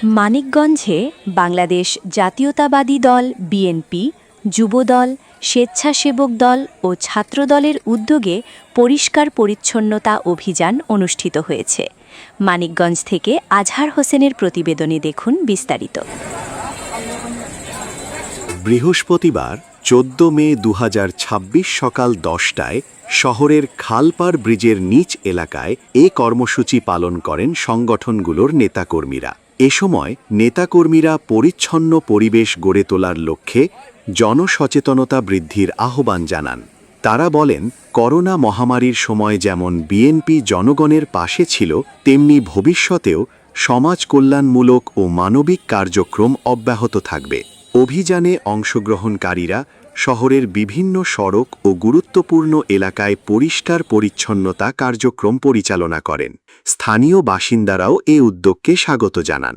মানিকগঞ্জে বাংলাদেশ জাতীয়তাবাদী দল বিএনপি, যুবদল, স্বেচ্ছাসেবক দল ও ছাত্রদলের উদ্যোগে পরিষ্কার পরিচ্ছন্নতা অভিযান অনুষ্ঠিত হয়েছে। মানিকগঞ্জ থেকে আজহার হোসেনের প্রতিবেদনে দেখুন বিস্তারিত। বৃহস্পতিবার ১৪ মে ২০২৬ সকাল ১০টায় শহরের খালপাড় ব্রিজের নিচ এলাকায় এ কর্মসূচি পালন করেন সংগঠনগুলোর নেতাকর্মীরা। এ সময় নেতাকর্মীরা পরিচ্ছন্ন পরিবেশ গড়ে তোলার লক্ষ্যে জনসচেতনতা বৃদ্ধির আহ্বান জানান। তারা বলেন, করোনা মহামারীর সময় যেমন বিএনপি জনগণের পাশে ছিল, তেমনি ভবিষ্যতেও সমাজ কল্যাণমূলক ও মানবিক কার্যক্রম অব্যাহত থাকবে। অভিযানে অংশগ্রহণকারীরা শহরের বিভিন্ন সড়ক ও গুরুত্বপূর্ণ এলাকায় পরিষ্কার পরিচ্ছন্নতা কার্যক্রম পরিচালনা করেন। স্থানীয় বাসিন্দারাও এ উদ্যোগকে স্বাগত জানান।